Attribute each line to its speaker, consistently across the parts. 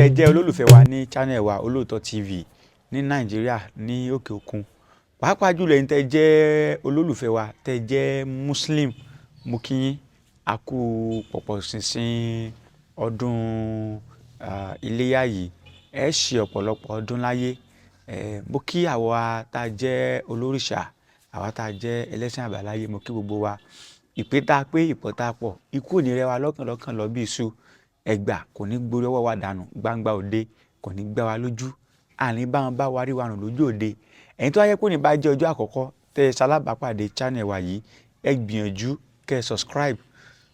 Speaker 1: tẹ́ jẹ́ olólùfẹ́ wa ní channel wa Olóòótọ́ TV ní Nàìjíríà ní òkè òkun, pàápàá jùlọ ẹ̀yin tẹ́ jẹ́ olólùfẹ́ wa tẹ́ jẹ́ Muslim, mo kí yín a kú pọ̀pọ̀ ṣìnṣìn ọdún iléyá yìí, ẹ ṣe ọ̀pọ̀lọpọ̀ ọdún láyé. Mo kí àwa tá jẹ́ olórìṣà, àwa tá jẹ́ ẹlẹ́sìn àbáláyé, mo kí gbogbo wa. Ìpè tá pé ìpọ̀ tá pọ̀, ikú ò ní rẹ́ wa lọ́kàn lọ bí iṣu, ẹgbà kò ní gborí ọwọ́ wa dànù, gbangba òde kò ní gbá wa lójú, àní bá wọn bá wa rí wa rùn lójú òde. Ẹ̀yin tó wáyé kò ní bá jẹ́ ọjọ́ àkọ́kọ́ tẹ́ ṣalábàápàdé channel wa yìí, ẹ gbìyànjú kẹ́ subscribe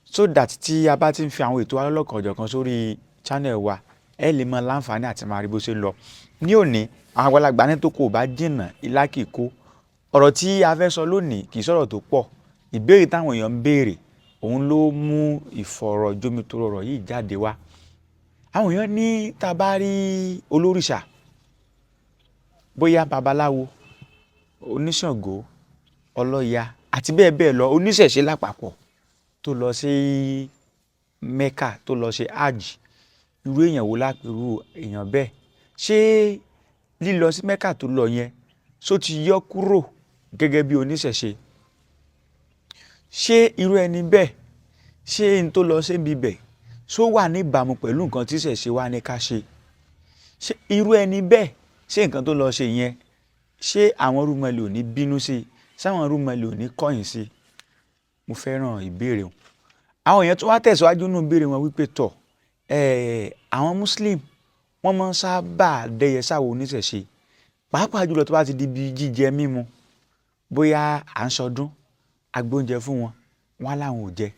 Speaker 1: so that tí a bá ti ń fi àwọn ètò alọ́lọ́kan ọ̀jọ̀kan sórí channel wa, ẹ lè mọ láǹfààní àti máa rí bó ṣe lọ. Ní òní, àwọn àgbàlagbà ní tó kò bá jìnnà ilá kì í kó. Ọ̀rọ̀ tí a fẹ́ sọ lónìí kì í sọ̀rọ̀ tó pọ̀. Ìbéèrè táwọn èèyàn ń béèrè, òun ló mú ìfọ̀rọ̀jomitoro ọ̀rọ̀ yìí jáde wá. Àwọn èèyàn ní tá bá rí olórìṣà, bóyá babaláwo, oníṣàngó, ọlọ́ya àti bẹ́ẹ̀ bẹ́ẹ̀ lọ, oníṣẹ̀ṣe lápapọ̀ tó lọ sí Mẹ́kà, tó lọ ṣe hajj, irú èèyàn wo lápẹ̀rú èèyàn bẹ́ẹ̀? Ṣé lílọ sí Mẹ́kà tó lọ yẹn ṣó ti yọ kúrò gẹ́gẹ́ bí oníṣẹ̀ṣe? Ṣé irú ẹni bẹ́ẹ̀, ṣé n tó lọ síbi bẹ́ẹ̀ ṣó wà ní ìbámu pẹ̀lú nǹkan tí ìṣẹ̀ṣe wa ní ká ṣe? Ṣé irú ẹni bẹ́ẹ̀, ṣé nǹkan tó lọ ṣe yẹn, ṣé àwọn rúmọlẹ̀ ò ní bínú sí i? Ṣé àwọn rúmọlẹ̀ ò ní kọ̀yìn sí i? Mo fẹ́ràn ìbéèrè wọn. Àwọn èèyàn tó wá tẹ̀síwájú nínú ìbéèrè wọn wípé tọ̀, àwọn Muslim wọ́n máa ń sábà dẹyẹ sáwọ oníṣẹ̀ṣe, pàápàá jùlọ tó bá ti di bí jíjẹ mímu, bóyá à ń ṣọdún, agbóúnjẹ fún wọn, wọn láwọn ò jẹ.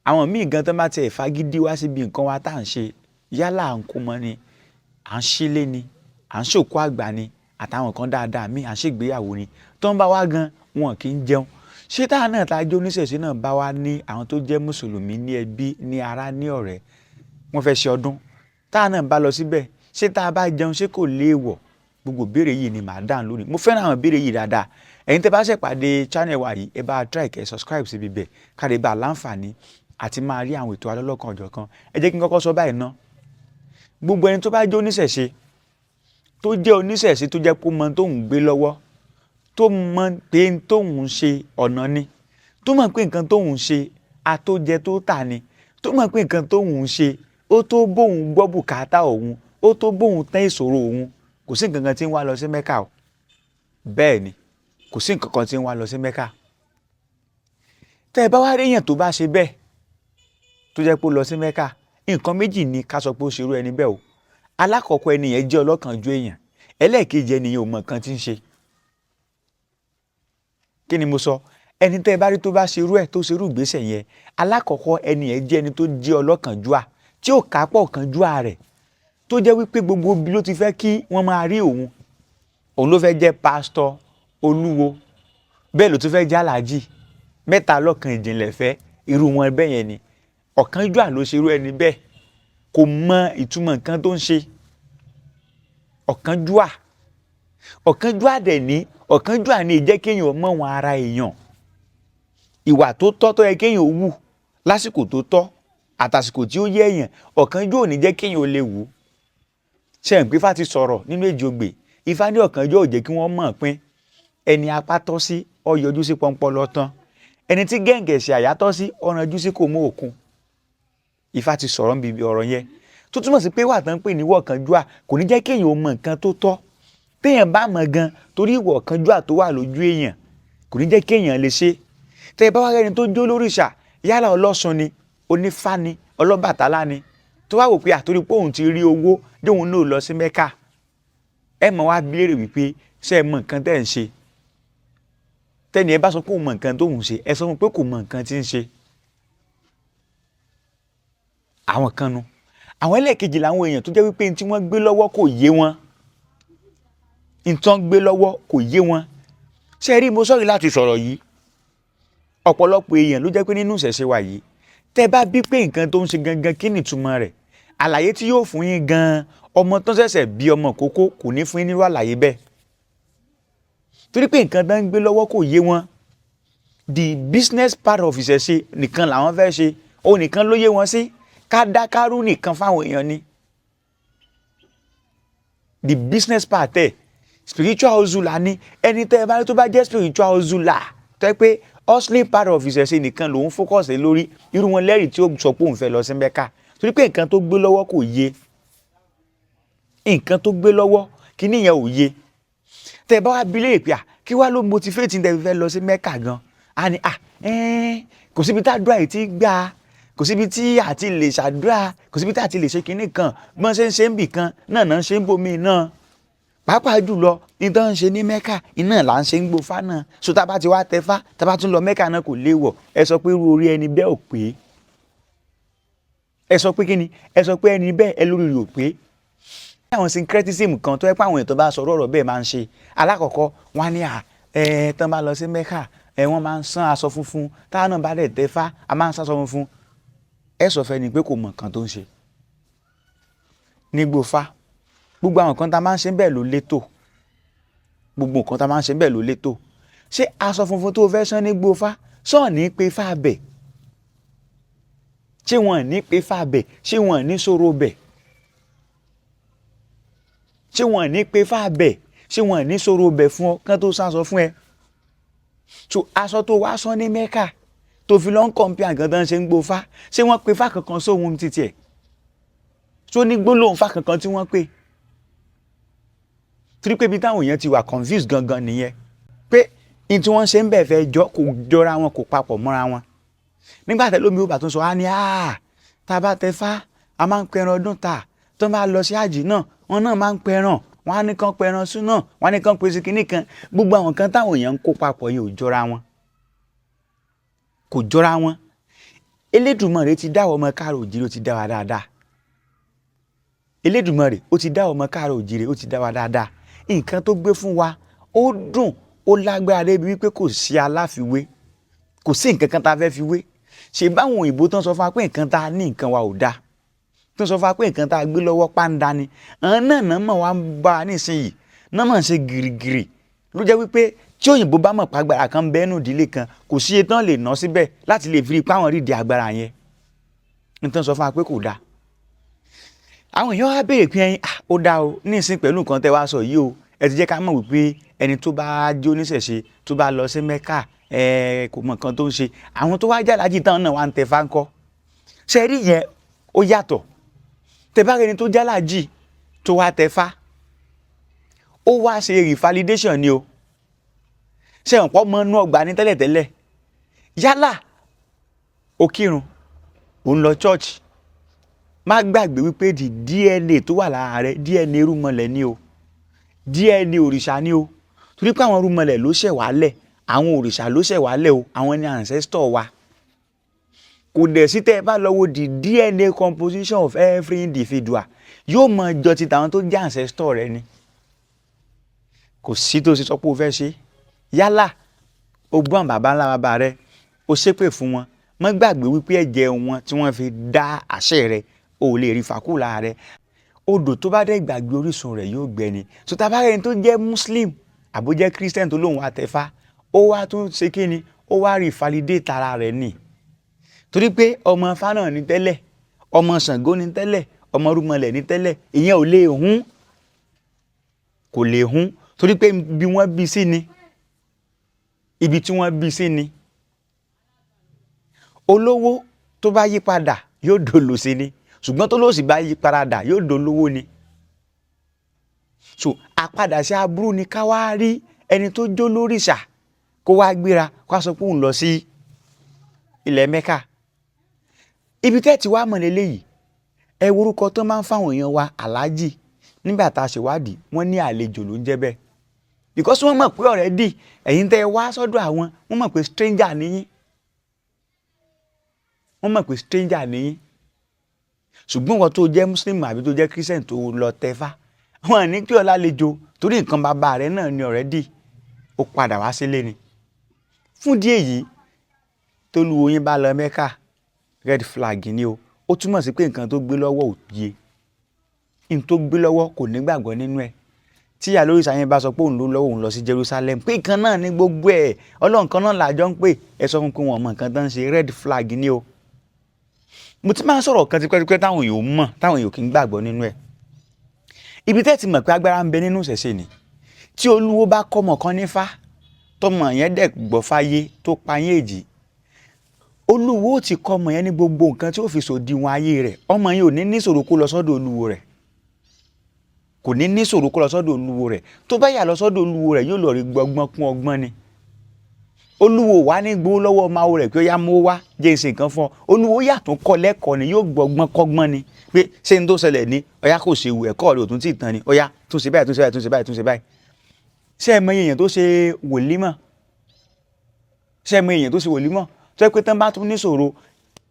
Speaker 1: Àwọn míì gan tó bá tiẹ̀ fagídí wá síbi nǹkan wa tá à ń ṣe, yálà à ń kó mọ ni, à ń ṣílé ni, à ń ṣòkú àgbà ni, àtàwọn kan dáadáa míì à ń ṣègbéyàwó ni, tó ń bá wá gan wọn kì í jẹun. Ṣé táwọn náà tá a jẹ́ oníṣẹ̀ṣe náà bá wá ní àwọn tó jẹ́ mùsùlùmí ní ẹbí, ní ará, ní ọ̀rẹ́, wọ́n fẹ́ ṣe ọdún, táwọn náà bá lọ síbẹ̀, ṣé tá a bá jẹun ṣé kò léèwọ̀? Gbogbo ìbéèrè yìí ni màá dáhùn lónìí. Mo fẹ́ràn àwọn ìbéèrè yìí dáadáa. Ẹ̀yin tẹ́ bá ṣẹ̀ pàdé channel wa yìí, ẹ bá try kẹ́ subscribe síbi bẹ̀ ká lè bá láǹfààní àti máa rí àwọn ètò alọ́lọ́kan ọ̀jọ̀kan. Ẹ jẹ́ kí n kọ́kọ́ sọ báyìí ná. Gbogbo ẹni tó bá jẹ́ oníṣẹ̀ṣe, tó jẹ́ oníṣẹ̀ṣe tó jẹ́ pé ó mọ tó ń gbé lọ́wọ́, tó mọ pé tó ń ṣe ọ̀nà ni, tó mọ̀ pé nǹkan tó ń ṣe atójẹ tó tà ni, tó mọ̀ pé nǹkan tó ń ṣe ó tó bóun gbọ́ bùkátà òun, ó tó bóun tán ìṣòro òun, kò sí nǹkan kan tí ń wá lọ sí Mẹ́kà o. Bẹ́ẹ̀ ni, kò sí nǹkan kan tí ń wá lọ sí Mẹ́kà. Tẹ́ ẹ bá wá rí èèyàn tó bá ṣe bẹ́ẹ̀, tó jẹ́ pé ó lọ sí Mẹ́kà, nǹkan méjì ni ká sọ pé ó ṣerú ẹni bẹ́ẹ̀ o. Alákọ̀ọ́kọ́ ẹni yẹn jẹ́ ọlọ́kànjú èèyàn, ẹlẹ́ẹ̀kejì ẹni yẹn ò mọ nǹkan tí ń ṣe. Kí ni mo sọ? Ẹni tẹ́ ẹ bá rí tó bá ṣerú ẹ̀, tó ṣerú ìgbésẹ̀ yẹn, alákọ̀ọ́kọ́ ẹni yẹn jẹ́ ẹni tó jẹ́ ọlọ́kànjúà, tí ò kápọ̀ kànjúà rẹ̀, tó jẹ́ wípé gbogbo ibi ló ti fẹ́ kí wọ́n máa rí òun. Òun ló fẹ́ jẹ́ pásítọ̀, olúwo, bẹ́ẹ̀ ló tún fẹ́ jẹ́ aláàjì, mẹ́ta lọ́kan ìjìnlẹ̀ fẹ́, irú wọn bẹ́ẹ̀ yẹn ni. Ọ̀kánjúà ló ṣerú ẹni bẹ́ẹ̀, kò mọ ìtumọ̀ nǹkan tó ń ṣe. Ọ̀kánjúà dẹ̀ ní, ọ̀kánjúà ní ìjẹ́ kéèyàn mọ̀ wọn ara èèyàn. Ìwà tó tọ́ tó yẹ kéèyàn wù lásìkò tó tọ́ àtàsìkò tí ó yẹ èèyàn, ọ̀kánjúà ò ní jẹ́ kéèyàn ó lè wù. Ṣé ń pé Ifá ti sọ̀rọ̀ nínú Èjì Ogbè, Ifá ní ọ̀kánjúà ò jẹ́ kí wọ́n mọ̀ pín. Ẹni apá tọ́ sí ó yọjú sí pọ́npọ́lọ́ tán, ẹni tí gẹ̀ǹgẹ̀ṣẹ̀ àyà tọ́ sí ó ranjú sí kò mú òkun. Ifá ti sọ̀rọ̀ níbi ọ̀rọ̀ yẹn tó túmọ̀ sí pé wà tán pè ní ìwọ ọ̀kánjúà kò ní jẹ́ kéèyàn ó mọ nǹkan tó tọ́. Téèyàn bá mọ̀ gan torí ìwọ ọ̀kánjúà tó wà lójú èèyàn kò ní jẹ́ kéèyàn lè ṣe. Tẹ́ ẹ bá wá rẹ́ni tó jó lórìṣà, yálà Ọlọ́ṣun ni, Onífá ni, Ọlọ́bàtálá ni, tó wá wò pé àtorí pé òun ti rí owó déun náà lọ sí Mẹ́kà, ẹ mọ̀ wá béèrè wípé ṣé ẹ mọ nǹkan tẹ́ ń ṣe? Tẹ́ni ẹ bá sọ pé òun mọ nǹkan tó ń ṣe, ẹ sọ fún pé kò mọ nǹkan tí ń ṣe. Àwọn kan nu. Àwọn ẹlẹ́ẹ̀kejì làwọn èèyàn tó jẹ́ wípé tí wọ́n gbé lọ́wọ́ kò yé wọn. Nǹkan gbé lọ́wọ́ kò yé wọn. Ṣé rí mo sọ̀rọ̀ láti sọ̀rọ̀ yìí? Ọ̀pọ̀lọpọ̀ èèyàn ló jẹ́ pé nínú ìṣẹ̀ṣe wa yìí, tẹ́ bá bí pé nǹkan tó ń ṣe gangan kí ni ìtumọ̀ rẹ̀? Àlàyé tí yóò fún yín gan, ọmọ tó ṣẹ̀ṣẹ̀ bí ọmọ kókó kò ní fún yín nírú àlàyé bẹ́ẹ̀. Torí pé nǹkan tó ń gbé lọ́wọ́ kò yé wọn. The business part of ìṣẹ̀ṣe nìkan làwọn fẹ́ ṣe, òun nìkan ló yé wọn sí. Ká dákárú nìkan fáwọn èèyàn ni. the business part ẹ̀ spiritual hustler ní ẹni tẹ́ ẹ bá rí tó bá jẹ́ spiritual hustler tó yẹ pé hustling part of ìṣẹ̀ṣe nìkan lòun focus lé lórí irú wọn lẹ́rìí tí ó sọ pé òun fẹ́ lọ sí Mẹ́kà torí pé nǹkan tó gbé lọ́wọ́ kò yé nǹkan tó gbé lọ́wọ́ kí nìyẹn ò yé tẹ́ ẹ bá wá bi léèrè pé kí wá ló motivate tẹ́ fẹ́ lọ sí Mẹ́kà gan a ní kò síbi tá àdúrà yìí ti gbà kò síbi tí àti lè ṣàdúrà kò síbi tí àti lè ṣe kinní kan bọ́n ṣe ń bì kan náà náà ṣe ń bomi náà pàápàá jùlọ ní tó ń ṣe ní Mẹ́kà iná là ń ṣe ń gbófá náà so tá a bá ti wá tẹfá tá a bá tún lọ Mẹ́kà náà kò léwọ̀ ẹ sọ pé irú orí ẹni bẹ́ẹ̀ ò pé ẹ sọ pé kíni ẹ sọ pé ẹni bẹ́ẹ̀ ẹ lórí rẹ̀ ò pé àwọn syncretism kan tó yẹ pé àwọn èèyàn tó bá sọ̀rọ̀ ọ̀rọ̀ bẹ́ẹ̀ máa ń ṣe alákọ̀ọ́kọ́ wọn á ní tán bá lọ sí Mẹ́kà wọ́n máa ń sán aṣọ funfun táwọn náà bá dẹ̀ tẹfá a máa ń sán aṣọ funfun ẹ sọ fẹ́ ni pé kò mọ̀ nǹkan tó ń ṣe nígbòfá gbogbo àwọn nǹkan tá a máa ń ṣe bẹ́ẹ̀ ló létò gbogbo nǹkan tá a máa ń ṣe bẹ́ẹ̀ ló létò ṣé aṣọ funfun tó fẹ́ sán nígbòfá sọ̀ ní pé fáàbẹ̀ ṣé wọ́n ní pé fáàbẹ̀ ṣé wọ́n ní sọ̀rọ̀ bẹ̀ ṣé wọ́n ní pé fáàbẹ̀ ṣé wọ́n ní sọ̀rọ̀ bẹ̀ fún ọ kán tó sáṣọ fún ẹ so aṣọ tó wá sán ní Mẹ́kà tó fi lọ́n kọ̀ǹpì àgàndàn ṣe ń gbòfá ṣé wọ́n pe fá kankan sóhun títí ẹ̀ tó ní gbólóhùn fá kankan tí wọ́n pè torí pé ibi táwọn èèyàn ti wà confused gangan nìyẹn pé ní tí wọ́n ṣe ń bẹ̀ fẹ́ jọ kò jọra wọn kò papọ̀ mọ́ra wọn nígbà tẹ́ lómi ó bà tún sọ á ní tá a bá tẹ fá a máa ń pẹran ọdún ta tó máa lọ sí àjì náà wọn náà máa ń pẹran wọn á ní kán pẹran sún náà wọn á ní kán pèsè kinní kan gbogbo àwọn kan táwọn èèyàn ń kó papọ̀ yìí ò jọra wọn kò jọra wọn Elédùmarè ti dá ọmọ káàrọ̀ òjìrè ó ti dá wa dáadáa Elédùmarè ó ti dá ọmọ káàrọ̀ òjìrè ó ti dá wa dáadáa nǹkan tó gbé fún wa ó dùn ó lágbára débi wípé kò sí aláfiwé kò sí nǹkan kan tá a fẹ́ fi wé ṣe báwọn òyìnbó tán sọ fún wa pé nǹkan tá a ní nǹkan wa ò dáa tán sọ fún wa pé nǹkan tá a gbé lọ́wọ́ pàǹdà ni àwọn náà mọ̀ wá ń bá a nísìnyìí náà mọ̀ ń ṣe gìrìgìrì ló jẹ́ wípé tí òyìnbó bá mọ̀ pàgbára kan bẹ́ẹ̀nù ìdílé kan kò sí etán lè ná síbẹ̀ láti lè fi rí páwọn rídìí agbára yẹn nítorí sọ fún wa pé kò dáa àwọn èèyàn wá béèrè pé ó dáa o ní ìsìn pẹ̀lú nǹkan tẹ́ wá sọ yìí o ẹ ti jẹ́ ká mọ̀ wípé ẹni tó bá jó oníṣẹ̀ṣe tó bá lọ sí Mẹ́kà kò mọ̀ nǹkan tó ń ṣe àwọn tó wá jálàjì tán náà wá ń tẹ fáńkọ́ ṣe rí yẹn ó yàtọ̀ tẹ bá rẹni tó jálàjì tó wá tẹ fá ó wá ṣe revalidation ni o ṣe ọ̀pọ̀ mọ́ inú ọgbà ní tẹ́lẹ̀tẹ́lẹ̀ yálà ó kírun ó ń lọ church má gbàgbé wípé di DNA tó wà lára rẹ DNA irúnmọlẹ̀ ni o DNA òrìṣà ni o torí pé àwọn irúnmọlẹ̀ ló ṣẹ̀ wálẹ̀ àwọn òrìṣà ló ṣẹ̀ wálẹ̀ o àwọn ni ancestor wa kò dẹ̀ sí tẹ́ ẹ bá lọ wo the DNA composition of every individual yóò mọ jọ ti tàwọn tó jẹ́ ancestor rẹ ni kò sí tó ṣe sọ pé o fẹ́ ṣe yálà o gbọ́n bàbá ńlá bàbá rẹ o ṣépè fún wọn má gbàgbé wípé ẹ̀jẹ̀ wọn tí wọ́n fi dá àṣẹ rẹ o lè rí fàkúlà rẹ odò tó bá dé gbàgbé orísun rẹ yóò gbẹ ni tó ta bá rẹni tó jẹ́ muslim àbó jẹ́ christian tó lóun wá tẹfá ó wá tún ṣe kí ni ó wá rí validate ara rẹ ni torí pé ọmọ fánà ní tẹ́lẹ̀ ọmọ ṣàngó ní tẹ́lẹ̀ ọmọ rúmọlẹ̀ ní tẹ́lẹ̀ ìyẹn ò lè hún kò lè hún torí pé bí wọ́n bí sí ni ibi tí wọ́n bí sí ni olówó tó bá yí padà yóò dòlò sí ni ṣùgbọ́n tó lóòsì bá yí padà yóò dolówó ni so àpadà sí aburú ni ká wá rí ẹni tó jó lórìṣà kó wá gbéra kó wá sọ pé òun lọ sí ilẹ̀ Mẹ́kà ibi tẹ́ ti wá mọ̀ lélẹ́yìí ẹ worúkọ tó máa ń fáwọn èèyàn wa aláàjì nígbà tá a ṣèwádìí wọ́n ní àlejò ló ń jẹ́ bẹ́ẹ̀ because wọ́n mọ̀ pé already ẹ̀yin tẹ́ wá sọ́dọ̀ àwọn wọ́n mọ̀ pé stranger nìyí wọ́n mọ̀ pé stranger nìyí ṣùgbọ́n wọn tó jẹ́ muslim àbí tó jẹ́ christian tó lọ tẹfá wọn ní kí ọ lálejò torí nǹkan bàbá rẹ náà ni already ó padà wá sílé ni fún díẹ̀ yìí tó lu oyin bá lọ Mẹ́kà red flag ni o ó túmọ̀ sí pé nǹkan tó gbé lọ́wọ́ ò yé nǹkan tó gbé lọ́wọ́ kò nígbàgbọ́ nínú ẹ̀ tí ìyá lórí ìsàyẹn bá sọ pé òun ló lọ́wọ́ òun lọ sí Jerusalem pé nǹkan náà ní gbogbo ẹ̀ Ọlọ́run kan náà làjọ ń pè ẹ sọ fún pé wọn mọ nǹkan tó ń ṣe red flag ni o mo ti máa ń sọ̀rọ̀ kan tipẹ́tipẹ́ táwọn èèyàn mọ̀ táwọn èèyàn kì í gbàgbọ́ nínú ẹ̀ ibi tẹ́ ti mọ̀ pé agbára ń bẹ nínú ìṣẹ̀ṣe ni tí olúwo bá kọ́mọ kan nífá tọmọ yẹn dẹ̀ gbọ́ fáyé tó pa yín èjì olúwo ti kọ́mọ yẹn ní gbogbo nǹkan tí ó fi sòdiwọ̀n ayé rẹ̀ ọmọ yẹn ò ní níṣòro kó lọ sọ́dọ̀ olúwo rẹ̀ kò ní níṣòro kó lọ sọ́dọ̀ olúwo rẹ̀ tó bá yà lọ sọ́dọ̀ olúwo rẹ̀ yóò lọ rí gbọgbọ́n kún ọgbọ́n ni olúwo wà ní gbowó lọ́wọ́ máa rẹ̀ pé ó yá mú wá jẹ́ ìsìn kan fún ọ olúwo yàtọ̀ kọ́ lẹ́kọ̀ọ́ ni yóò gbọgbọ́n kọ́gbọ́n ni pé ṣé n tó ṣẹlẹ̀ ní ọ̀yá kò ṣe wù ẹ̀kọ́ rẹ̀ ò tún tì tán ni ọ̀yá tún ṣe báyìí tún ṣe báyìí tún ṣe báyìí tún ṣe báyìí ṣé ẹ mọ èèyàn tó ṣe wòlímọ̀ ṣé ẹ mọ èèyàn tó ṣe wòlímọ̀ tó yẹ pé tán bá tún níṣòro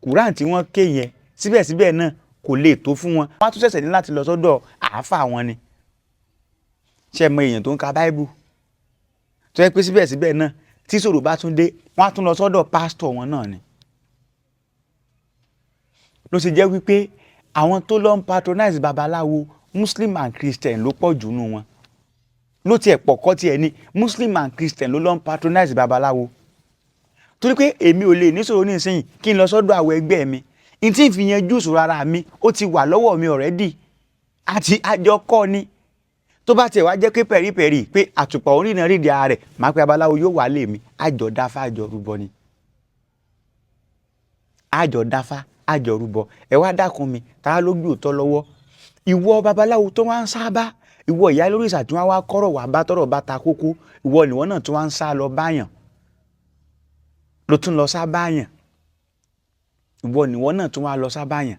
Speaker 1: kùrán tí wọ́n ké yẹn síbẹ̀síbẹ̀ náà kò lè tó fún wọn wọ́n á tún ṣẹ̀ṣẹ̀ ní láti lọ sọ́dọ̀ àáfà wọn ni ṣé ẹ mọ èèyàn tó ń ka báíbù tó yẹ pé síbẹ̀síbẹ̀ náà tí ṣòro bá tún dé wọ́n á tún lọ sọ́dọ̀ pásítọ̀ wọn náà ni ló ṣe jẹ́ wípé àwọn tó lọ ń patronize babaláwo Muslim and Christian ló pọ̀ jù nù wọn ló tiẹ̀ pọ̀ kọ́ tiẹ̀ ní Muslim and Christian ló lọ ń patronize babaláwo torí pé èmi ò lè níṣòro nísìnyí kí n lọ sọ́dọ̀ àwọn ẹgbẹ́ mi n tí n fi yanjú ìṣòro ara mi ó ti wà lọ́wọ́ mi already àti àjọkọ́ ni tó bá tiẹ̀ wá jẹ́ pé pẹ̀rípẹ̀rí pé àtùpà orínà rídìí ara rẹ̀ máa pe babaláwo yóò wá lé mi àjọ dáfá àjọ rúbọ ni àjọ dáfá àjọ rúbọ ẹ wá dákun mi tá ló gbé òótọ́ lọ́wọ́ ìwọ babaláwo tó wá ń sábà ìwọ ìyá lórí ìsà tí wọ́n wá kọ́rọ̀ wá bá tọ́rọ̀ bá ta kókó ìwọ nìwọ náà tó wá ń sá lọ báyàn ló tún lọ sá báyàn ìwọ nìwọ náà tó wá lọ sá báyàn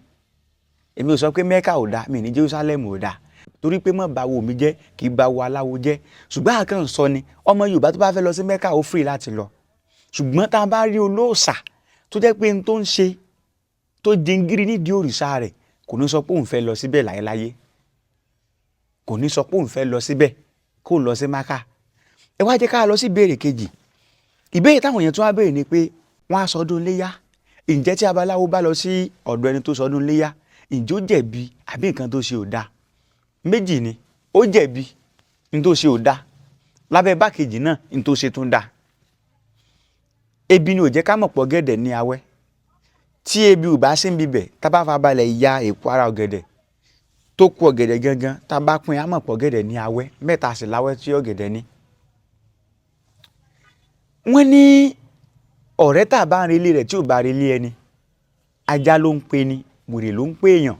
Speaker 1: èmi ò sọ pé Mẹ́kà ò dá mi ní Jerusalem ò dá torí pé mọ̀ bá wo mi jẹ́ kì í bá wo aláwo jẹ́ ṣùgbọ́n àkàn sọ ni ọmọ Yorùbá tó bá fẹ́ lọ sí Mẹ́kà ó free láti lọ ṣùgbọ́n tá a bá rí olóòṣà tó jẹ́ pé n tó ń ṣe tó jingiri nídìí òrìṣà rẹ̀ kò ní sọ pé òun fẹ́ lọ síbẹ̀ láyéláyé kò ní sọ pé òun fẹ́ lọ síbẹ̀ kó lọ sí Mákà ẹ wá jẹ́ ká lọ sí ìbéèrè kejì ìbéèrè táwọn èèyàn tún wá béèrè ni pé wọ́n á sọdún léyá ǹjẹ́ tí abaláwo bá lọ sí ọ̀dọ̀ ẹni tó sọdún léyá ǹjẹ́ ó jẹ̀bi àbí nǹkan tó ṣe ò dáa méjì ni ó jẹ̀bi ní tó ṣe ò dáa lábẹ́ bákejì náà ní tó ṣe tún dáa ebi ni ò jẹ́ ká mọ̀ pọ̀ gẹ̀dẹ̀ ní awẹ́ tí ebi ò bá sí ń bibẹ̀ tá bá fa balẹ̀ ya èpo ara ọ̀gẹ̀dẹ̀ tó kù ọ̀gẹ̀dẹ̀ gangan tá bá pín àmọ̀ pọ̀ gẹ̀dẹ̀ ní awẹ́ mẹ́ta sì láwẹ́ tí ọ̀gẹ̀dẹ̀ ní. wọ́n ní ọ̀rẹ́ tá a bá ń relé rẹ̀ tí ò bá relé ẹni ajá ló ń pe ni wèrè ló ń pè èèyàn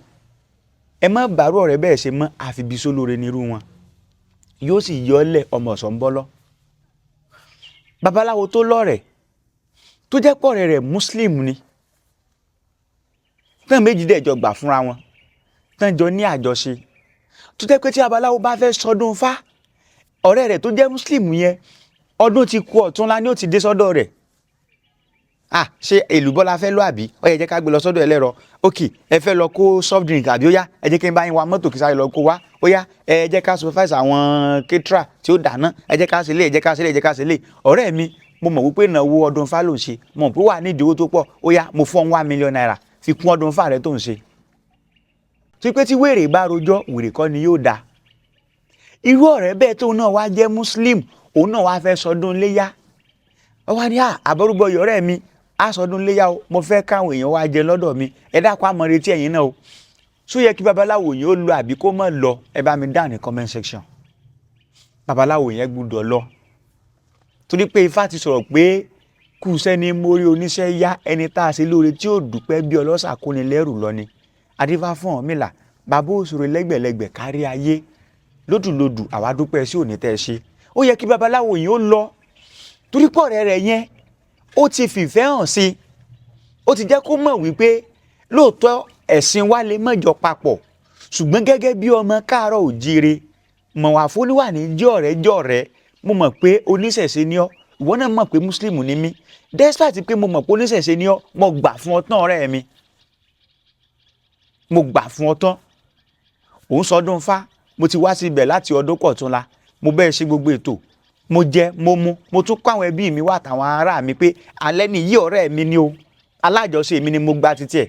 Speaker 1: ẹ má bàárù ọ̀rẹ́ bẹ́ẹ̀ ṣe mọ́ àfibisó lóore nírú wọn yóò sì yọ ọ́lẹ̀ ọmọ ọ̀sán ń bọ́lọ́ babaláwo tó lọ́rẹ̀ tó jẹ́ pọ̀ rẹ̀ Muslim ni tán méjì dẹ̀ jọ gbà fúnra wọn tán jọ ní àjọṣe tó jẹ́ pé tí babaláwo bá fẹ́ sọdún fá ọ̀rẹ́ rẹ̀ tó jẹ́ Muslim yẹn ọdún ti kù ọ̀túnla ni ó ti dé sọ́dọ̀ rẹ̀ ṣe èlùbọ́ la fẹ́ lọ àbí ó yẹ jẹ́ ká gbé lọ sọ́dọ̀ ẹlẹ́rọ ok ẹ fẹ́ lọ kó soft drink àbí ó yá ẹ jẹ́ kí n bá yín wa mọ́tò kí sáré lọ kó wá ó yá ẹ jẹ́ ká supervise àwọn caterer tí ó dáná ẹ jẹ́ ká ṣe lé ẹ jẹ́ ká ṣe lé ẹ jẹ́ ká ṣe lé ọ̀rẹ́ mi mo mọ̀ wípé ìnáwó ọdún fá ló ń ṣe mo mọ̀ pé wà ní ìdíwó tó pọ̀ ó yá mo fọ́n $1 million fi kún ọdún fá rẹ tó ń ṣe tí pé tí wèrè bá rojọ́ wèrè kọ́ ni yóò da irú ọ̀rẹ́ bẹ́ẹ̀ tóun náà wá jẹ́ Muslim òun náà wá fẹ́ sọdún léyá ó wá ní àbọrúgbọ yọ̀rẹ́ mi àsọdún léyà o mo fẹ́ káwọn èèyàn wá jẹ lọ́dọ̀ mi ẹ dákun àmọ́ retí ẹ̀yin náà o ṣó yẹ kí babaláwo yẹn ó lọ àbí kó má lọ ẹ bá mi dá ní comment section babaláwo yẹn gbúdọ̀ lọ torí pé Ifá ti sọ̀rọ̀ pé kù sẹ́ni mórí oníṣẹ́ yá ẹni tá a ṣe lóore tí ó dúpẹ́ bí ọlọ́ṣà kóni lẹ́rù lọ ni adífá fún Ọ̀rúnmìlà bàbá òṣèré lẹ́gbẹ̀lẹ́gbẹ̀ kárí ayé lódùlódù àwa dúpẹ́ sí òní tẹ́ ẹ ṣe ó yẹ kí babaláwo yẹn ó lọ torí pọ̀ rẹ̀ yẹn ó ti fìfẹ́ hàn sí ó ti jẹ́ kó mọ̀ wípé lóòótọ́ ẹ̀sìn wa lè mọ̀jọ papọ̀ ṣùgbọ́n gẹ́gẹ́ bí ọmọ káàárọ̀ òjíire mọ̀ wá fún níwà ní jọ̀rẹ́ mo mọ̀ pé oníṣẹ̀ṣe ni ọ́ ìwọ náà mọ̀ pé Muslim ni mí despite pé mo mọ̀ pé oníṣẹ̀ṣe ni ọ́ mo gbà fún ọ tán ọ̀rẹ́ mi mo gbà fún ọ tán òun sọdún fá mo ti wá sí ibẹ̀ láti ọdún kọ̀túnla mo bẹ́ẹ̀ ṣe gbogbo ètò mo jẹ mo mu mo tún kó àwọn ẹbí mi wá àtàwọn ará mi pé alẹ́ nìyí ọ̀rẹ́ mi ni o alájọṣe mi ni mo gba títí ẹ̀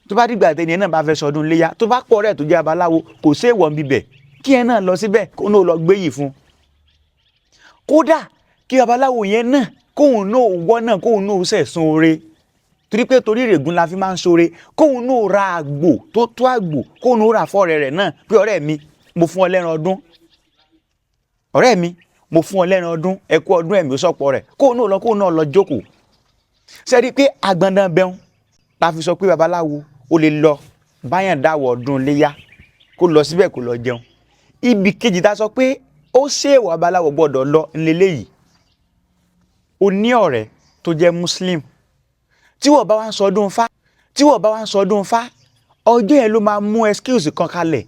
Speaker 1: tó bá dìgbà tẹ́ni ẹ̀ náà bá fẹ́ sọdún léyà tó bá pọ̀ rẹ̀ tó jẹ́ abaláwo kò sí èèwọ̀ bíbẹ̀ kí ẹ náà lọ síbẹ̀ kó náà lọ gbé yìí fún kódà kí babaláwo yẹn náà kóun náà wọ́ náà kóun náà sẹ̀sùn oore torí pé torí ìrègùn la fi máa ń ṣoore kóun náà ra àgbò tó tó àgbò kóun náà rà fọ́ọ̀rẹ́ rẹ̀ náà pé ọ̀rẹ́ mi mo fún ọ lẹ́ran ọdún ọ̀rẹ́ mi mo fún ọ lẹ́ran ọdún ẹ kú ọdún ẹ̀mí ó sọ̀pọ̀ rẹ̀ kó náà lọ jókòó sẹ́rí pé agbọ̀ndàn bẹ́hùn la fi sọ pé babaláwo ó lè lọ báyàn dáwọ̀ ọdún léyà kó lọ síbẹ̀ kó lọ jẹun ibi kejì ta sọ pé ó ṣèwọ̀ babaláwo gbọ́dọ̀ lọ ńlẹ́lẹ́yìí ó ní ọ̀rẹ́ tó jẹ́ muslim tí wọ́n bá wá ń sọdún fá ọjọ́ yẹn ló máa mú excuse kan kalẹ̀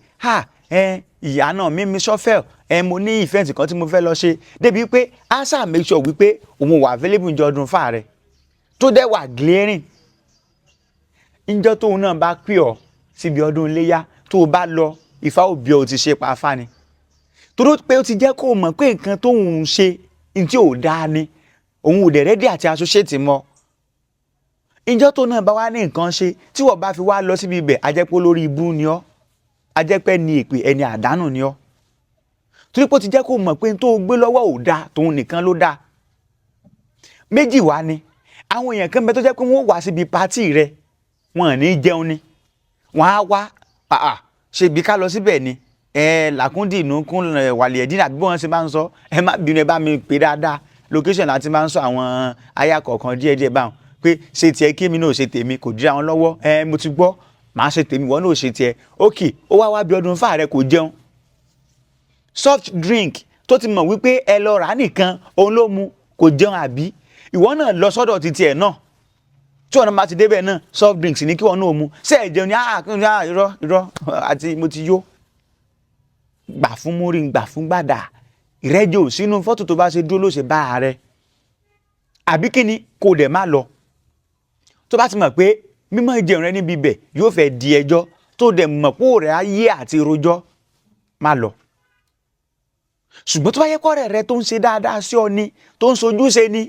Speaker 1: ìyá náà mímí sọ́fẹ̀ mo ní ìfẹ́ǹtì kan tí mo fẹ́ lọ ṣe débi pé asa make sure wípé òun wà available ní ọdún fá rẹ̀ tó dẹ̀ wà glaring ìjọ tóun náà bá pè ọ́ síbi ọdún iléyá tó o bá lọ Ifá òbí ọ ti ṣe pa afá ni torí pé ó ti jẹ́ kó o mọ̀ pé nǹkan tóun ń ṣe ní tí ò dáa ni òun ò dẹ̀ rẹ́dí àti associate mọ́ ìjọ tó náà bá wá ní nǹkan ṣe tí wọ́n bá fi wá lọ síbi ibẹ̀ ajẹ́pọ̀ lórí ibú ni ọ́ ajẹ́pẹ́ ni èpè ẹni àdánù ni ọ́ torí pé ó ti jẹ́ kó o mọ̀ pé tó gbé lọ́wọ́ ò dáa tóun nìkan ló dáa méjì wá ni àwọn èèyàn kan bẹ tó jẹ́ pé wọ́n wá síbi pátì rẹ̀ wọn ò ní jẹun ni wọ́n á wá ṣebí ká lọ síbẹ̀ ni làkúndì nùkún wàlẹ̀ ẹ̀dín àbí wọ́n ṣe máa ń sọ ẹ má bínú ẹ bá mi pè dáadáa location láti máa ń sọ àwọn aya kọ̀ọ̀kan díẹ̀díẹ̀ báwọn pé ṣe tiẹ̀ kí mi náà ṣe tèmi kò dira wọn lọ́wọ́ mo ti gbọ́ màá ṣe tèmi wọ́n náà ṣe tiẹ̀ ok ó wá bí ọdún fáà rẹ kò jẹun soft drink tó ti mọ̀ wípé ẹ lọ rà nìkan òun ló mu kò jẹun àbí ìwọ náà lọ sọ́dọ̀ ti tiẹ̀ náà tí wọn bá ti débẹ̀ náà soft drinks ní kí wọn náà mu ṣe ẹ̀ jẹun ní irọ́ àti mo ti yó gbà fún múrí gbà fún gbàdà ìrẹ́jọ sínú fọ́tò tó bá ṣe dúró ló ṣe bá ààrẹ àbí kí ni kò dẹ̀ má lọ tó bá ti mọ̀ pé mímọ́ ìjẹun rẹ níbi ibẹ̀ yóò fẹ́ di ẹjọ́ tó dẹ̀ mọ̀ pé òrẹ́ ayé àti rojọ́ má lọ ṣùgbọ́n tó bá yẹ kọ́rẹ́ rẹ tó ń ṣe dáadáa sí ọ ni tó ń sojú ṣe ni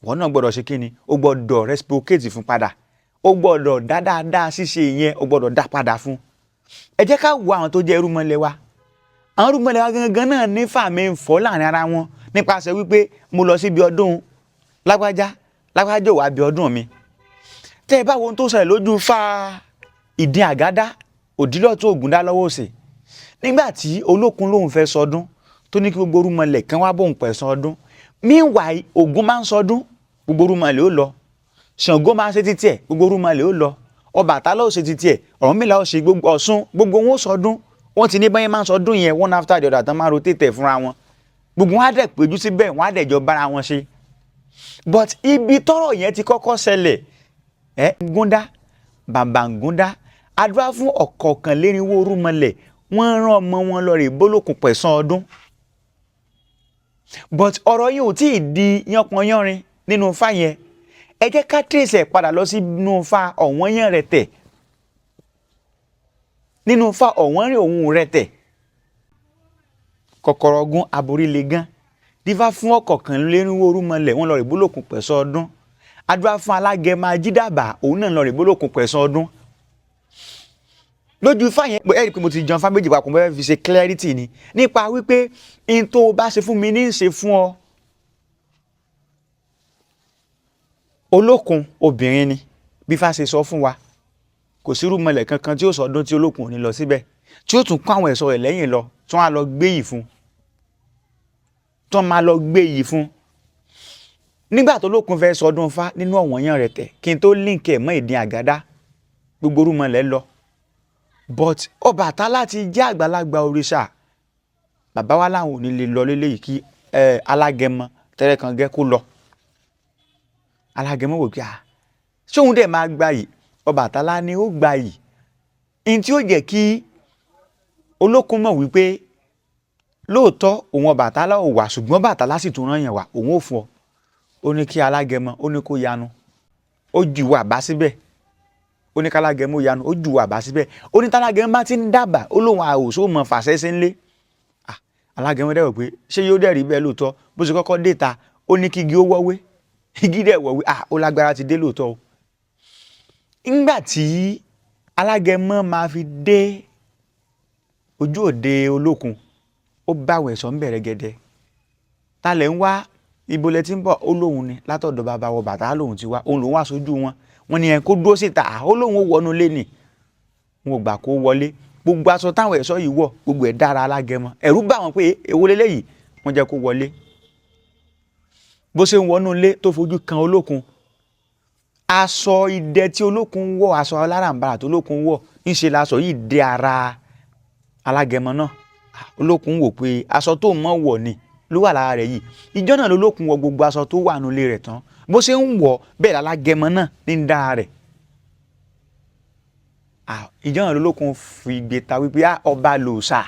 Speaker 1: wọ́n náà gbọ́dọ̀ ṣe kí ni o gbọ́dọ̀ reciprocate fún padà o gbọ́dọ̀ dáadáa ṣíṣe yẹn o gbọ́dọ̀ dá padà fún ẹ jẹ́ ká wo àwọn tó jẹ́ irúmọlẹ̀ wa àwọn irúmọlẹ̀ wa gangan náà ní fàmì ń fọ́ láàrin ara wọn nípasẹ̀ wípé mo lọ síbi ọdún lágbájá ò wá bí ọdún mi tẹ́ ẹ bá wo ohun tó ṣẹlẹ̀ lójú fa ìdín àgádá òdílọ́ tó ògùn dá lọ́wọ́ òsè nígbà tí olókun lòun fẹ́ sọdún tó ní kí gbogbo irúmọlẹ̀ kan wá bóun pẹ̀sán ọdún meanwhile Ògún máa ń sọdún gbogbo irúmọlẹ̀ ó lọ Ṣàngó máa ń ṣe títí ẹ̀ gbogbo irúmọlẹ̀ ó lọ Ọbàtálá ó ṣe títí ẹ̀ Ọ̀rúnmìlà ó ṣe gbogbo Ọ̀ṣun gbogbo wọn ó sọdún wọn ti ní báyẹn máa ń sọdún yẹn one after the other tán máa rotate fúnra wọn gbogbo wọn á dẹ̀ péjú síbẹ̀ wọn á dẹ̀ jọ bára wọn ṣe but ibi tọ́rọ̀ yẹn ti kọ́kọ́ ṣẹlẹ̀ Ngúndá bàbá Ngúndá àdúrà fún ọ̀kọ̀ọ̀kanlénírínwó irúmọlẹ̀ wọ́n rán ọmọ wọn lọ rè bólókun pẹ̀sán ọdún but ọ̀rọ̀ yìí ò tí ì di yánpọnyánrin nínú Ifá yẹn ẹ jẹ́ ká tẹ̀sẹ̀ padà lọ sí inú Ifá Ọ̀wọ́nyán rẹ̀ tẹ̀ nínú Ifá Ọ̀wọ́nrìn òun rẹ̀ tẹ̀ kọ̀kọ̀rọ̀ ọ̀gún aboríle gan dífá fún ọ̀kọ̀ọ̀kanlénírínwó irúmọlẹ̀ wọn lọ rè bólókun pẹ̀sán ọdún àdúrà fún Alágẹmọ Ajídàbà òun náà lọ rè bólókun pẹ̀sán ọdún lójú Ifá yẹn ẹ rí i pé mo ti jẹun fá méjì papọ̀ mo fẹ́ fi ṣe clarity ni nípa wípé n tó bá ṣe fún mi ní ṣe fún ọ olókun obìnrin ni bí Ifá ṣe sọ fún wa kò sí irúmọlẹ̀ kankan tí ó sọdún tí olókun ò ní lọ síbẹ̀ tí ó tún kó àwọn ẹ̀ṣọ́ rẹ̀ lẹ́yìn lọ tí wọ́n á lọ gbé yìí fún tí wọ́n máa lọ gbé yìí fún nígbà tó olókun fẹ́ sọdún Ifá nínú Ọ̀wọ́nyán rẹ̀ tẹ̀ kí n tó link ẹ̀ mọ́ ìdín àgádá gbogbo irúmọlẹ̀ lọ but Ọbàtálá ti jẹ́ àgbàlagbà òrìṣà bàbá wa láwọn ò ní lè lọ léléyìí kí Alágẹmọ tẹ́rẹ̀ kan gẹ́ kó lọ Alágẹmọ wò pé ṣóun dẹ̀ máa gba yìí Ọbàtálá ni ó gba yìí in tí ó jẹ́ kí olókun mọ̀ wípé lóòótọ́ òun Ọbàtálá ò wà ṣùgbọ́n Ọbàtálá sì tún rán yàn wá òun ò fún ọ ó ní kí Alágẹmọ ó ní kó yanu ó ju wà bá síbẹ̀ ó ní kálágẹmọ yanu ó ju àbá síbẹ̀ ó ní tálágẹmọ bá ti ń dábàá ó lóun àwòsó mọ fàṣẹ sí ńlé Alágẹmọ dẹ̀ wò pé ṣé yóò dẹ̀ rí bẹ́ẹ̀ lóòótọ́ bó ṣe kọ́kọ́ dé ta ó ní kí igi ó wọ́wé igi dẹ̀ wọ́wé ó lágbára ti dé lóòótọ́ o ńgbà tí Alágẹmọ máa fi dé ojú òde olókun ó báwọ̀ ẹ̀ṣọ́ ń bẹ̀rẹ̀ gẹ́dẹ́ ta lẹ̀ ń wá ibo lẹ ti ń bọ̀ ó lóun ni látọ̀dọ̀ bàbá wọ bàtà lòun ti wá òun lòun wá sójú wọn wọ́n ní ẹ kó dúró síta ó lóun ó wọnú ilé ni wọn ò gbà kó wọlé gbogbo aṣọ táwọn ẹ̀ṣọ́ yìí wọ̀ gbogbo ẹ̀ dára alágẹmọ ẹ̀rù bá wọn pé èwo leléyìí wọ́n jẹ́ kó wọlé bó ṣe ń wọnú ilé tó fojú kan Olókun aṣọ idẹ tí Olókun wọ̀ aṣọ aláràǹbarà tó Olókun wọ̀ ńṣe laṣọ yìí dé ara alágẹmọ náà Olókun wò pé aṣọ tó mọ̀ wọ̀ ni ló wà lára rẹ̀ yìí ìjọ náà lÓlókun wọ̀ gbogbo aṣọ tó wà nílé rẹ̀ tán bó ṣe ń wọ̀ bẹ́ẹ̀ alágẹmọ náà ní dára rẹ̀ ìjọ náà lÓlókun fi gbé ta wípé ọba lòòṣà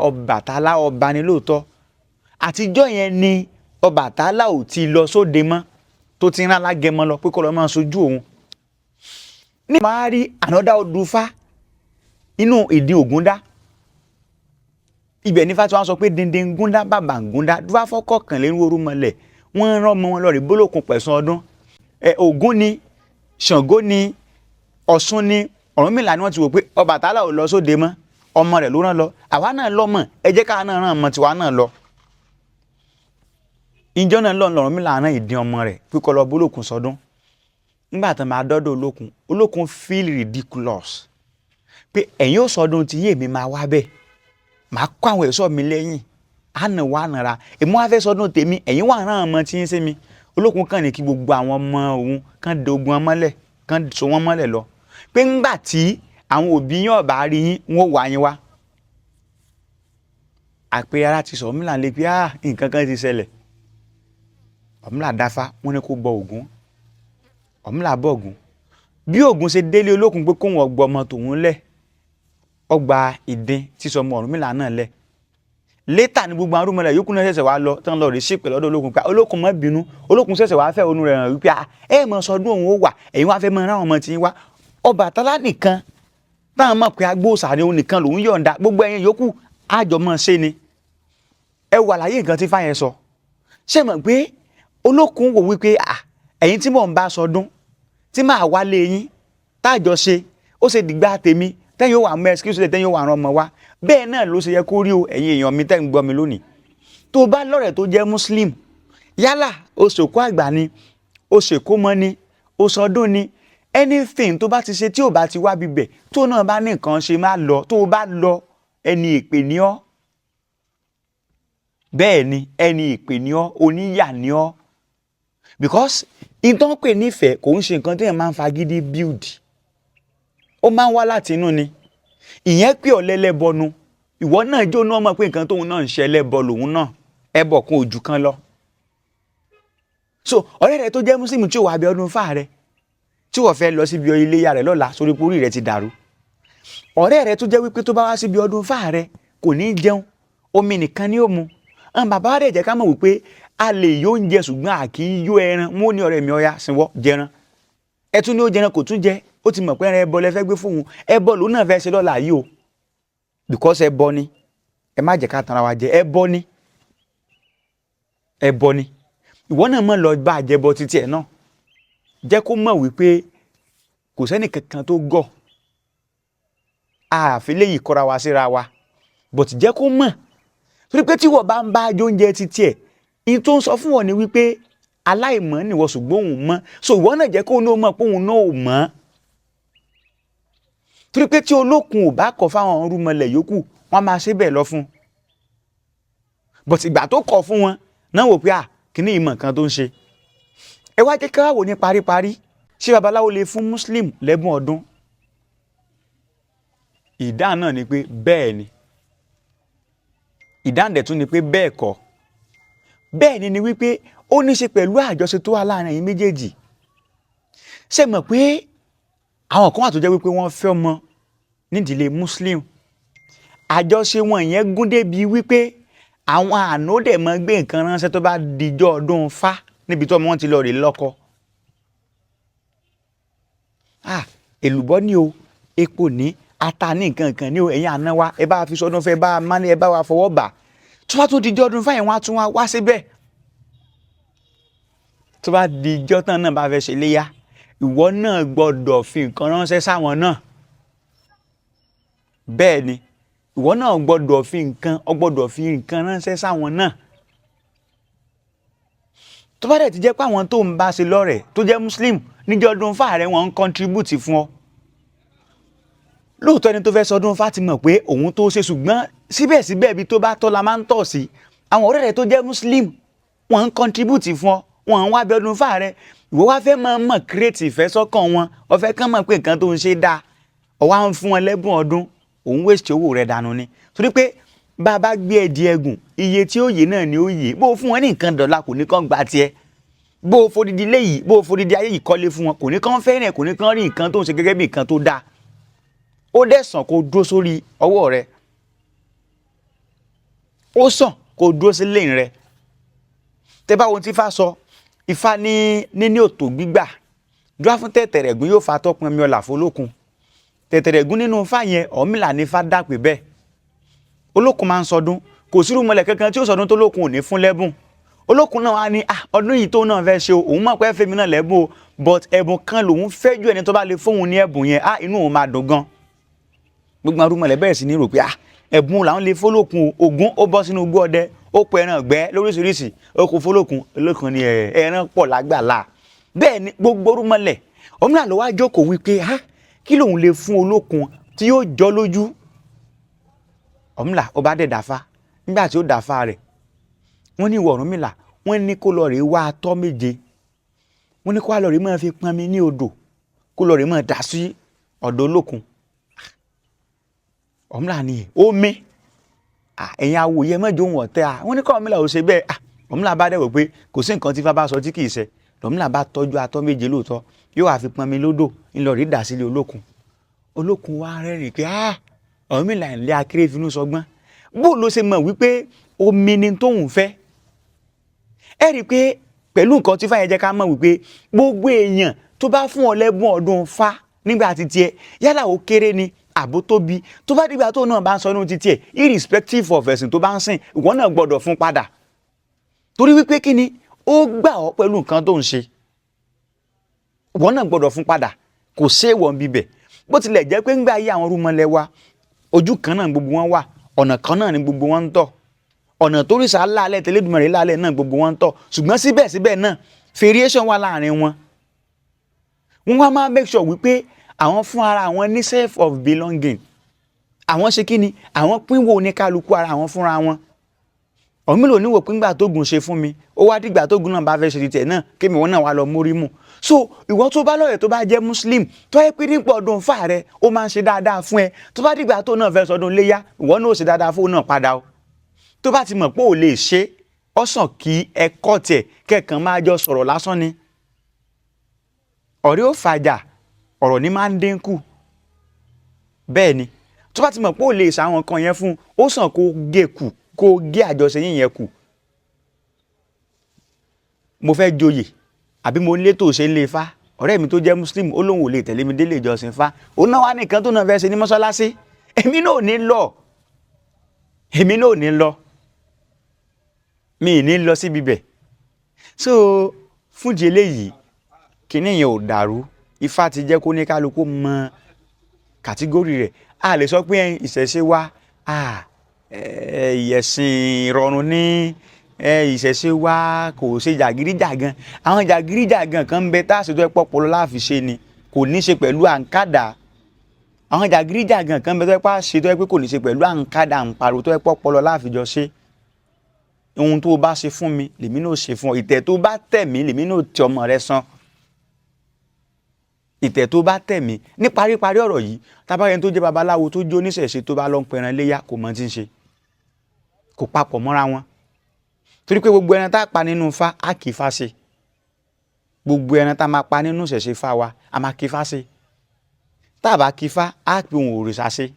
Speaker 1: Ọbàtálá ọba ni lóòótọ́ àtijọ́ yẹn ni Ọbàtálá ò ti lọ sóde mọ́ tó ti rán alágẹmọ lọ pé kó lọ máa sojú òun ní máa rí ànádá odùfá inú ìdí Ògúndá ibẹ̀ nífà tí wọ́n sọ pé dindin gúndá bàbà gúndá dúfá fọ́kọ̀kànlélógún orúmọlẹ̀ wọ́n rán ọmọ wọn lọ rí bólókun pẹ̀sán ọdún Ògún ni Ṣàngó ni Ọ̀ṣun ni Ọ̀rúnmìlà ni wọ́n ti wò pé Ọbàtálá ò lọ sóde mọ́ ọmọ rẹ̀ ló rán lọ àwa náà lọ́mọ ẹ jẹ́ ká náà rán ọmọ tiwa náà lọ ìjọ náà Ọ̀rúnmìlà rán ìdí ọmọ rẹ̀ pé kó lọ bólókun sọdún nígbà tán máa dọ́dọ̀ Olókun feel ridiculous pé ẹ̀yin ò sọdún tí yé mi máa wá bẹ́ẹ̀ máa kó àwọn ẹ̀ṣọ́ mi lẹ́yìn àna wà nàra èmi wá fẹ́ sọdún tèmi ẹ̀yin wà rán ọmọ tí ń ṣe mi Olókun kàn ní kí gbogbo àwọn ọmọ òun kàn dogun ọmọlẹ̀ kàn so wọ́n mọ́lẹ̀ lọ pé ńgbà tí àwọn òbí yín ọ̀bà rí yín wọ́n wà yín wá àpè ara ti sọ Ọ̀rúnmìlà lè pé nǹkan kan ti ṣẹlẹ̀ Ọ̀rúnmìlà dáfá wọ́n ní kó bọ Ògún Ọ̀rúnmìlà bọ Ògún bí Ògún ṣe délé Olókun pé kóun ọgbọ ọmọ tòun lẹ̀ ọgbà ìdin tí sọmọ Ọ̀rúnmìlà náà lẹ̀ létà ní gbogbo arúmọlẹ̀ yòókù náà ṣẹ̀ṣẹ̀ wá lọ tán lọ rí sípè lọ́dọ̀ Olókun pé Olókun má bínú Olókun ṣẹ̀ṣẹ̀ wá fẹ́ onú rẹ̀ hàn wípé ẹ mọ sọdún òun ó wà ẹ̀yin wá fẹ́ mọ ráwọn ọmọ tí ń wá Ọbàtálá nìkan táwọn mọ̀ pé agbóòsà ni òun nìkan lòun yọ̀ǹda gbogbo ẹ̀yin yòókù àjọmọ̀ ṣe ni ẹ wà láyé nǹkan tí fáyẹn sọ ṣé mọ̀ pé Olókun wò wípé ẹ̀yin tí mò ń bá sọdún tí máa wá lé yín táàjọ ṣe ó ṣe dìgbà tèmi tẹ́yìn ó wà mọ́ excuse lẹ̀ tẹ́yìn ó wà rán ọmọ wa bẹ́ẹ̀ náà ló ṣe yẹ kó rí o ẹ̀yin èèyàn mi tẹ́ ń gbọ́ mi lónìí tó bá lọ́rẹ̀ tó jẹ́ Muslim yálà o ṣòkó àgbà ni o ṣèkómọ ni o sọdún ni anything tó bá ti ṣe tí ò bá ti wá bíbẹ̀ tó náà bá ní nǹkan ṣe má lọ tó o bá lọ ẹni èpè ní ọ́ bẹ́ẹ̀ ni ẹni èpè ní ọ́ oníyà ní ọ́ because ìtàn pè nífẹ̀ẹ́ kò ń ṣe nǹkan tí èèyàn máa ń fagídí build ó máa ń wá láti inú ni ìyẹn pé ọ̀lẹ́lẹ́bọnu ìwọ náà jó náà mọ̀ pé nǹkan tóun náà ń ṣe ẹlẹ́bọ lòun náà ẹbọ kan ojú kan lọ so ọ̀rẹ́ rẹ tó jẹ́ Muslim tí ò wá bí ọdún fáà rẹ tí wọ́n fẹ́ lọ síbi iléyá rẹ lọ́la sórí porí rẹ ti dàrú ọ̀rẹ́ rẹ tó jẹ́ wípé tó bá wá síbi ọdún fáà rẹ kò ní jẹun omi nìkan ni ó mu bàbá wa dẹ̀ jẹ́ ká mọ̀ wípé a lè yó oúnjẹ ṣùgbọ́n a kì í yó ẹran mú ní ọ̀rẹ́ mi ọya sinwọ́ jẹran ẹ tún ní ó jẹran kò tún jẹ ó ti mọ̀ pé ẹran ẹbọ lẹ fẹ́ gbé fóun ẹbọ lòun náà fẹ́ ṣe lọ́la yìí o because ẹbọ ni ẹ má jẹ́ ká tanra wa jẹ ẹbọ ni ìwọ náà mọ̀ lọ bá àjẹbọ títí ẹ̀ náà jẹ́ kó mọ̀ wípé kò sẹ́ni kankan tó gọ̀ àfi léyìí kọ́ra wa síra wa but jẹ́ kó mọ̀ torí pé tí wọ́n bá ń bá oúnjẹ títí ẹ̀ in tó ń sọ fún wọn ni wípé aláìmọ̀ ni wọ́n ṣùgbọ́n òun mọ̀ so ìwọ náà jẹ́ kó náà mọ̀ pé òun náà ò mọ̀ torí pé tí Olókun ò bá kọ̀ fáwọn orúmọlẹ̀ yòókù wọ́n máa ṣe bẹ́ẹ̀ lọ fún but ìgbà tó kọ̀ fún wọn náà wò pé kíní ìmọ̀ kan tó ń ṣe ẹ wá jẹ́ ká wò ní paríparí ṣé babaláwo lè fún Muslim lẹ́bùn ọdún ìdáhùn náà ni pé bẹ́ẹ̀ ni ìdáhùn dẹ̀ tún ni pé bẹ́ẹ̀ kọ́ bẹ́ẹ̀ ni wípé ó ní ṣe pẹ̀lú àjọṣe tó wà láàrin ẹ̀yin méjèèjì ṣé mọ̀ pé àwọn kan wà tó jẹ́ wípé wọ́n fẹ́ ọmọ nídìílé Muslim àjọṣe wọn yẹn gún débi wípé àwọn àna dẹ̀ mọ́ gbé nǹkan ránṣẹ́ tó bá dijọ́ ọdún Fá níbi tó ọmọ wọn ti lọ rè lọ́kọ èlùbọ́ ní o epo ní ata ní nǹkan ní o ẹ̀yin àna wa ẹ bá fi sọdún fẹ́ bá má ní ẹ bá wa fọwọ́ bà tó bá tó dijọ́ ọdún Fá yẹn wọ́n á tún wá síbẹ̀ tó bá dijọ́ tán náà bá fẹ́ ṣe léyà ìwọ náà gbọ́dọ̀ fi nǹkan ránṣẹ́ sáwọn náà bẹ́ẹ̀ ni ìwọ náà gbọ́dọ̀ fi nǹkan ránṣẹ́ sáwọn náà tó bá dẹ̀ ti jẹ́ pé àwọn tó ń bá ṣe lọ́rẹ̀ẹ́ tó jẹ́ Muslim níjọ́ ọdún Fá rẹ̀ wọ́n ń contribute fún ọ lóòótọ́ ẹni tó fẹ́ sọdún Ifá ti mọ̀ pé òun tó ṣe, ṣùgbọ́n síbẹ̀síbẹ̀ ibi tó bá tọ́ la máa ń tọ̀ sí. Àwọn ọ̀rẹ́ rẹ̀ tó jẹ́ Muslim wọ́n ń contribute fún ọ, wọ́n ń wá bí ọdún Ifá rẹ, ìwọ wá fẹ́ máa mọ̀ create ìfẹ́ sọ́kàn wọn, ó fẹ́ kàn mọ̀ pé nǹkan tó ń ṣe dáa, ó wá ń fún wọn lẹ́bùn ọdún, òun waste owó rẹ̀ dànù ni. Torí pé bá a bá gbé ẹdí ẹgùn, iye tí ó yè náà ni ó yè. Bó o fún wọn ní nǹkan dọ̀la kò ní kàn gba tiẹ̀, bó o fodidi léyìí, bó o fodidi ayé yìí kọ́lé fún wọn kò ní kàn fẹ́ràn, kò ní kàn rí nǹkan tó ń ṣe gẹ́gẹ́ bí nǹkan tó dáa. Ó dẹ̀ sàn kó dúró sórí ọwọ́ rẹ̀, ó sàn kó dúró sí lẹ́yìn rẹ̀. Tẹ́ bá wo tí Ifá sọ, Ifá ní níní òtò gbígbà dúró fún Tẹ̀tẹ̀rẹ̀gún yóò fa tọpọn mi ọ̀là fọlọ́kun. Tẹ̀tẹ̀rẹ̀gún nínú Ifá yẹn Ọ̀rúnmìlà ní Ifá dàpé bẹ́ẹ̀. Olókun máa ń sọdún, kò sí irúmọlẹ̀ kankan tí ó sọdún tó lókun ò ní fún lẹ́bùn. Olókun náà wá ní ọdún yìí tó náà fẹ́ ṣe o, òun mọ̀ pé ẹ fẹ́ mi náà lẹ́bùn o, but ẹ̀bùn kan lòun fẹ́ ju ẹni tó bá lè fóun ní ẹ̀bùn yẹn, inú òun máa dùn gan. Gbogbo arúmọlẹ̀ bẹ̀rẹ̀ sí ní rò pé ẹ̀bùn làwọn lè fọlọ́kun o. Ògún ó bọ́ sínú igbó ọdẹ, ó pẹ ẹran gbẹ́ lóríṣiríṣi, ó kó fọlọ́kun. Olókun ni ẹran pọ̀ lágbàlá. Bẹ́ẹ̀ ni gbogbo arúmọlẹ̀. Ọ̀rúnmìlà ló wá jókòó wípé kí lòun lè fún Olókun tí yóò jọ lójú. Ọ̀rúnmìlà ó bá dẹ̀ dáfá. Nígbà tí ó dáfá rẹ̀, wọ́n ní ìwọ Ọ̀rúnmìlà, wọ́n ní kó lọ rè wá atọ́ méje, wọ́n ní kó wá lọ rè máa fi pọnmi ní odò, kó lọ rè máa dà sí ọ̀dọ̀ Olókun. Ọ̀rúnmìlà ni omi, ẹ̀yin awòye mẹ́jọ òun ọ̀tẹ́ wọ́n ní kọ́ Ọ̀rúnmìlà ò ṣe bẹ́ẹ̀. Ọ̀rúnmìlà bá dẹ̀ wò pé kò sí nǹkan tí Ifá bá sọ tí kì í ṣe. Ọ̀rúnmìlà bá tọ́jú atọ́ méje lóòótọ́, yóò wá fi pọnmi lódò, ńlọ rí dà sílé Olókun. Olókun wá rẹ́rìn pé Ọ̀rúnmìlà ilé akérèfínú sọgbọ́n, bó ló ṣe mọ̀ wípé omi ni tóun fẹ́. Ẹ rí i pé pẹ̀lú nǹkan tí Ifá yẹn jẹ́ ká mọ̀ wípé gbogbo èèyàn tó bá fún ọ lẹ́bùn ọdún Ifá nígbà tí tiẹ̀ yálà ó kéré ni àbó tóbi, tó bá dìgbà tó náà bá ń sọ inú ti tiẹ̀ irrespective of ẹ̀sìn tó bá ń sìn, ìwọ náà gbọ́dọ̀ fún padà. Torí wípé kí ni ó gbà ọ́ pẹ̀lú nǹkan tó ń ṣe, ìwọ náà gbọ́dọ̀ fún padà, kò séèwọ̀ ń bibẹ̀. Bó tilẹ̀ jẹ́ pé ńgbà ayé àwọn irúnmọlẹ̀ wa ojú kan náà gbogbo wọn wà, ọ̀nà kan náà ni gbogbo wọn ń tọ̀, ọ̀nà tó rìṣà láàlẹ̀ tẹlẹ́dùmarè láàlẹ̀ náà gbogbo wọn ń tọ̀, ṣùgbọ́n síbẹ̀síbẹ̀ náà variation wà láàrin wọn. Wọ́n wá máa make sure wípé àwọn fún ara àwọn ní self of belonging. Àwọn ṣe kí ni, àwọn pínwó oníkálukú ara àwọn fúnra wọn. Ọ̀rúnmìlà níwò píngbà tó gùn ṣe fún mi, ó wá dìgbà tó gùn náà bá fẹ́ ṣe tiẹ̀ náà kémi wọn náà wá lọ mórí mù. So ìwọ tó bá lọ́rẹ̀ tó bá jẹ́ Muslim tó yẹ pé nípa ọdún Ifá rẹ ó máa ń ṣe dáadáa fún ẹ, tó bá dìgbà tó náà fẹ́ sọdún Iléyá, ìwọ náà ó ṣe dáadáa fún òun náà padà o. Tó bá ti mọ̀ pé ò lè ṣe, ó sàn kí ẹ kọ́ tiẹ̀ kẹ́ẹ̀kan máa jọ sọ̀rọ̀ lásán ni. Ọ̀rẹ́ ó fàjà, ọ̀rọ̀ ní máa ń dínkù. Bẹ́ẹ̀ ni tó bá ti mọ̀ pé ò lè ṣàwọn nǹkan yẹn fún, ó sàn kó gé kù, kó gé àjọṣe yín yẹn kù. Mo fẹ́ joyè àbí mo nílé tó ṣe ń lé Ifá, ọ̀rẹ́ mi tó jẹ́ Muslim ó lóun ò lè tẹ̀lé mi délé ìjọsìn Ifá, òun náà wá nìkan tó náà fẹ́ ṣe ní mọ́ṣáláṣí, èmi náà ò ní lọ, èmi náà ò ní lọ, mi ì ní lọ síbi bẹ̀. So fúndì eléyìí kíní yẹn ò dàrú. Ifá ti jẹ́ kó ní kálukú mọ kàtígórì rẹ̀. A lè sọ pé ìṣẹ̀ṣe wa ẹ̀sìn ìrọ̀rùn ní ìṣẹ̀ṣe wa kò ṣe jàgídíjàgan. Àwọn jàgídíjàgan kan ń bẹ tá a ṣètò ẹ̀pọ̀ pọ̀lọ́ láàfin ṣe ni, kò ní ṣe pẹ̀lú àǹkádà. Àwọn jàgídíjàgan kan ń bẹ tó ẹ̀pọ̀ ṣètò ẹ̀pọ̀ kò ní ṣe pẹ̀lú àǹkádà àǹparò tó ẹ̀pọ̀ pọ̀lọ́ láàfin jọ ṣe. Ohun tó bá ṣe fún mi lèmi náà ṣe fún ọ, ìtẹ̀ tó bá tẹ̀ mí lèmi náà ti ọmọ rẹ san. Ìtẹ̀ tó bá tẹ̀ mí ní paríparí ọ̀rọ̀ yìí, tábàyẹn tó jẹ́ babaláwo tó jó oníṣẹ̀ṣe tó bá lọ ń pẹran Iléyá kò mọ tí ń ṣe, kò papọ̀ mọ́ra wọn. Torí pé gbogbo ẹran tá a pa nínú Ifá á kì í Ifá ṣe, gbogbo ẹran tá a máa pa nínú ìṣẹ̀ṣe Ifá wa a máa kì í Ifá ṣe. Tá a bá kì í Ifá á pe ohun òrìṣà ṣe.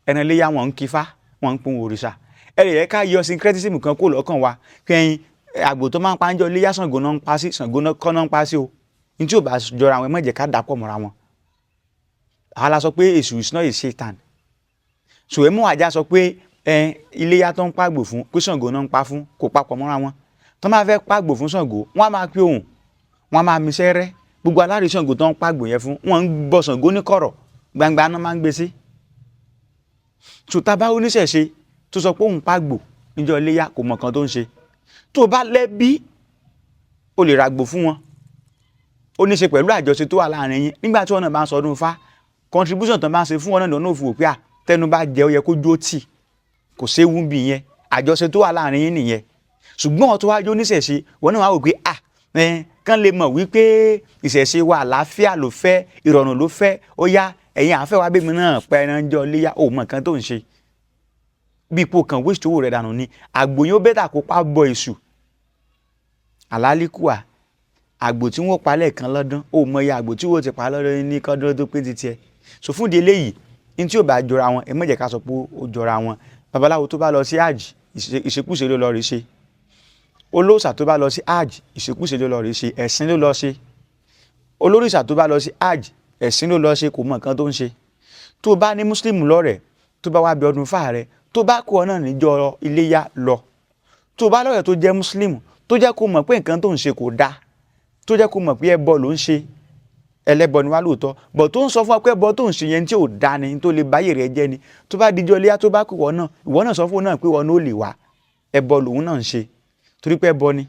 Speaker 1: Ẹran Iléyá wọn ń kì í Ifá, wọn ń pe ohun òrìṣà. Ẹ̀rẹ̀ yẹ ká yọ syncretism kan kó lọ́kàn wa kẹ́yìn àgbò tó máa ń pa ń jọ Iléyá Ṣàngó náà ń pa sí, Ṣàngó náà kọ́ náà ń pa sí o. Ní tí ò bá jọra àwọn ẹmọ́jẹ̀ ká dàpọ̀ mọ́ra wọn. Àwa la sọ pé Èṣù is not a Satan. So ẹmú àjà sọ pé Iléyá tó ń pàgbò fún pé Ṣàngó náà ń pa fún kò papọ̀ mọ́ra wọn. Tó máa fẹ́ pàgbò fún Ṣàngó, wọ́n á máa pé òun, wọ́n á máa mi sẹ́rẹ́. Gbogbo aláàrí Ṣàngó tó ń pàgbò yẹn fún, wọ́n ń bọ Ṣàngó ní kọ̀rọ̀, gbangba náà máa ń gbé sí. So tá bá oníṣẹ̀ṣe tó sọ pé òun pàgbò níjọ́ Iléyá kò mọ̀ kan tó ń ṣe. Tó bá lẹ́bí, o lè ràgbò fún wọn. Ó ní ṣe pẹ̀lú àjọṣe tó wà láàrin yín. Nígbà tí wọ́n náà bá ń sọdún Ifá, contribution tán bá ṣe fún wọn náà lọ́nà òfin wò pé à tẹnu bá jẹ ó yẹ kó jó tì kò séwu bí yẹn àjọṣe tó wà láàrin yín nìyẹn ṣùgbọ́n ọ̀tún wájú oníṣẹ̀ṣe wọn náà wá wò pé à kán lè mọ̀ wípé ìṣẹ̀ṣe wa àlàáfíà ló fẹ́ ìrọ̀rùn ló fẹ́ ó yá ẹ̀yin àfẹ́ wa bẹ́ẹ̀ mi náà pẹ́ ẹran jọ léyà ó mọ̀ nǹkan tó ń ṣe bí ipò kan waste owó rẹ̀ dànù ni àgbò yín ó bẹ́tà kó pa bọ èṣù àlálíkùà àgbò tí wọ́n pa lẹ́ẹ̀kan lọ́dún ó mọ iye àgbò tí wọ́n ti pa lọ́dún ní kọ́dún tó pé ti tiẹ̀ so fún ìdí eléyìí ní tí ò bá jọra wọn ẹ má jẹ́ ká sọ pé ó jọra wọn babaláwo tó bá lọ sí hajj ìṣekúṣe ló lọ rí ṣe olóòṣà tó bá lọ sí hajj ìṣekúṣe ló lọ rí ṣe ẹ̀sìn ló lọ ṣe olórìṣà tó bá lọ sí hajj ẹ̀sìn ló lọ ṣe kò mọ nǹkan tó ń ṣe tó bá ní muslim lọ́rẹ̀ tó bá wá bí ọdún fáà rẹ tó bá kó ọ náà níjọ́ iléyá lọ tó bá lọ́rẹ̀ tó jẹ́ muslim tó jẹ́ kó mọ̀ pé nǹkan tó ń ṣe kò dáa tó jẹ́ kó mọ̀ pé ẹbọ ló ń ṣe ẹlẹ́bọ ni wá lóòótọ́ bọ̀ tó ń sọ fún wa pé ẹbọ tó ń ṣe yẹn tí ò dáa ni tó lè báyè rẹ jẹ́ ni tó bá dijọ́ iléyá tó bá kó ìwọ náà sọ fún náà pé wọn ò lè wá ẹbọ lòun náà ń ṣe torí pé ẹbọ ni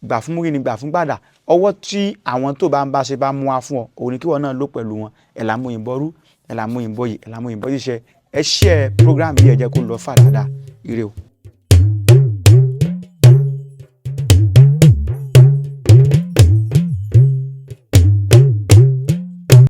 Speaker 1: gbà fún múrí ni gbà fún gbàdà ọwọ́ tí àwọn tó bá ń bá ṣe bá mú wa fún ọ òun ni kí wọn náà lò pẹ̀lú wọn ẹ̀ làmú òyìnbó rú ẹ̀ làmú òyìnbó yìí ẹ̀ làmú òyìnbó yìí ṣe ẹ ṣe program yìí ẹ jẹ́ kó lọ fà dáadáa ire o.